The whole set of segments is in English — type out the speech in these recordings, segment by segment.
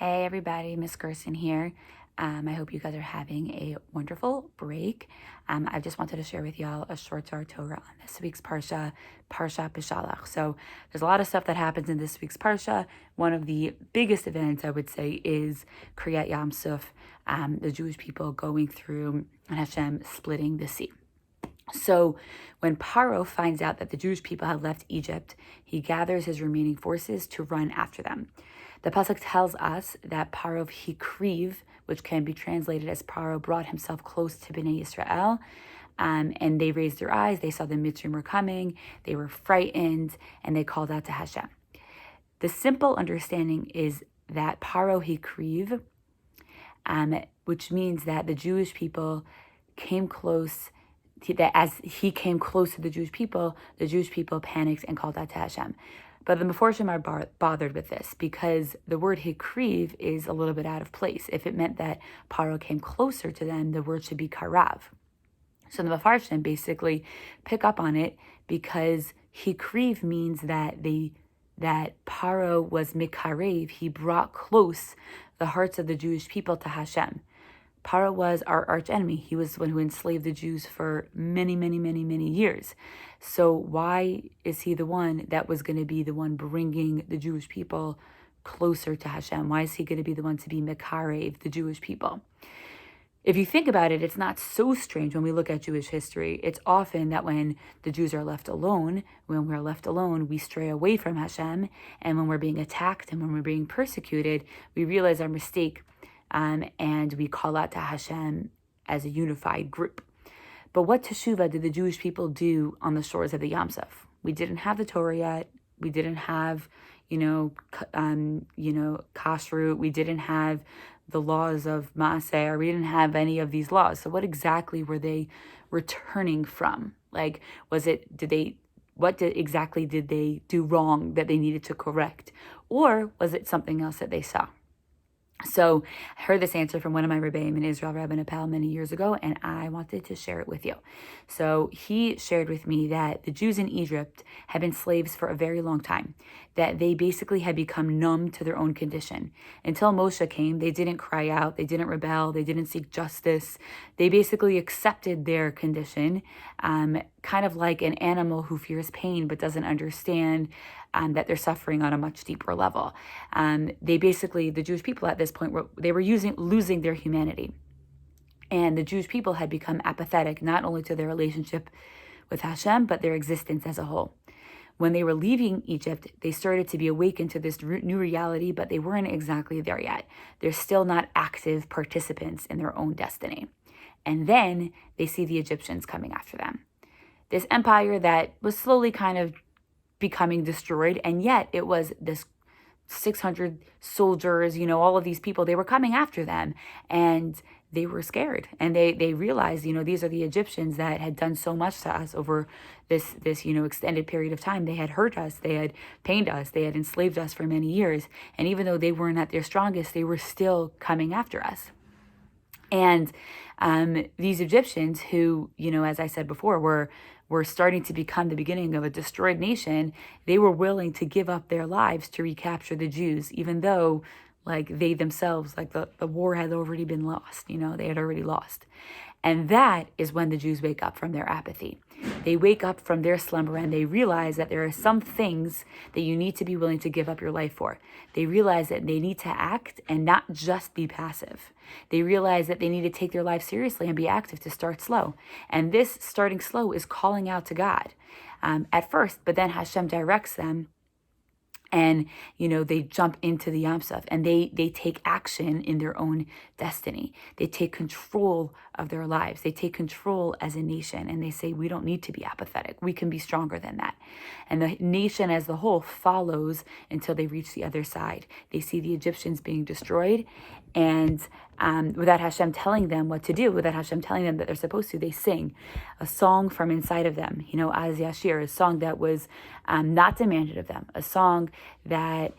Hey everybody, Miss Gerson here. I hope you guys are having a wonderful break. I just wanted to share with y'all a short Torah on this week's Parsha B'Shalach. So there's a lot of stuff that happens in this week's Parsha. One of the biggest events, I would say, is Kriyat Yam Suf, the Jewish people going through and Hashem splitting the sea. So when Paro finds out that the Jewish people had left Egypt, he gathers his remaining forces to run after them. The pasuk tells us that Paro Hikriv, which can be translated as Paro brought himself close to Bnei Israel, and they raised their eyes, they saw the Mitzrayim were coming, they were frightened, and they called out to Hashem. The simple understanding is that Paro Hikriv, which means that the Jewish people came close, that as he came close to the Jewish people panicked and called out to Hashem. But the Meforshim are bothered with this because the word hikriv is a little bit out of place. If it meant that Paro came closer to them, the word should be karav. So the Mefarshim basically pick up on it because hikriv means that Paro was mikarev. He brought close the hearts of the Jewish people to Hashem. Paro was our arch enemy. He was the one who enslaved the Jews for many years. So why is he the one that was going to be the one bringing the Jewish people closer to Hashem? Why is he going to be the one to be Mekarev, the Jewish people? If you think about it, it's not so strange when we look at Jewish history. It's often that when the Jews are left alone, we stray away from Hashem. And when we're being attacked and when we're being persecuted, we realize our mistake. And we call out to Hashem as a unified group. But what teshuvah did the Jewish people do on the shores of the Yam Suf? We didn't have the Torah yet. We didn't have, kashrut. We didn't have the laws of Maaser. We didn't have any of these laws. So what exactly were they returning from? Like, what exactly did they do wrong that they needed to correct? Or was it something else that they saw? So I heard this answer from one of my rebbeim in Israel, Rabbi Nepal, many years ago, and I wanted to share it with you. So he shared with me that the Jews in Egypt had been slaves for a very long time, that they basically had become numb to their own condition. Until Moshe came, they didn't cry out, they didn't rebel, they didn't seek justice. They basically accepted their condition, kind of like an animal who fears pain but doesn't understand that they're suffering on a much deeper level. The Jewish people at this point were losing their humanity. And the Jewish people had become apathetic, not only to their relationship with Hashem, but their existence as a whole. When they were leaving Egypt, they started to be awakened to this new reality, but they weren't exactly there yet. They're still not active participants in their own destiny. And then they see the Egyptians coming after them. This empire that was slowly kind of becoming destroyed, and yet it was this 600 soldiers, all of these people, they were coming after them, and they were scared, and they realized, these are the Egyptians that had done so much to us over this extended period of time. They had hurt us, they had pained us, they had enslaved us for many years, and even though they weren't at their strongest, they were still coming after us. And these Egyptians who, as I said before, were starting to become the beginning of a destroyed nation, they were willing to give up their lives to recapture the Jews, even though they themselves, the war had already been lost, they had already lost. And that is when the Jews wake up from their apathy. They wake up from their slumber and they realize that there are some things that you need to be willing to give up your life for. They realize that they need to act and not just be passive. They realize that they need to take their life seriously and be active to start slow. And this starting slow is calling out to God at first, but then Hashem directs them. And, they jump into the Yam Suf and they take action in their own destiny. They take control of their lives. They take control as a nation and they say, we don't need to be apathetic. We can be stronger than that. And the nation as the whole follows until they reach the other side. They see the Egyptians being destroyed, and without Hashem telling them what to do, without Hashem telling them that they're supposed to, they sing a song from inside of them, Az Yashir, a song that was not demanded of them, a song that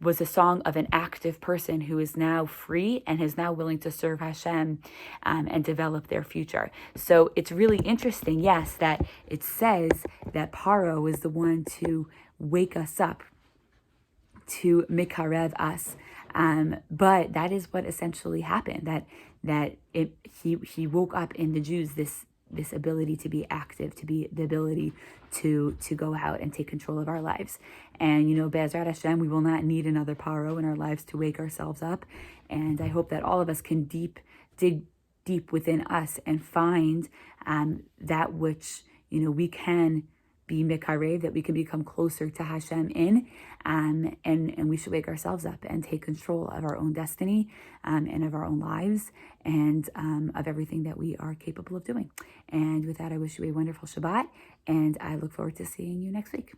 was a song of an active person who is now free and is now willing to serve Hashem and develop their future. So it's really interesting, yes, that it says that Paro is the one to wake us up to mikarev us. But that is what essentially happened. He woke up in the Jews this ability to be active, to be the ability to go out and take control of our lives. And Be'ezrat Hashem, we will not need another paro in our lives to wake ourselves up. And I hope that all of us can dig deep within us and find that which we can be mikarev, that we can become closer to Hashem in, and we should wake ourselves up and take control of our own destiny, and of our own lives, and of everything that we are capable of doing. And with that, I wish you a wonderful Shabbat, and I look forward to seeing you next week.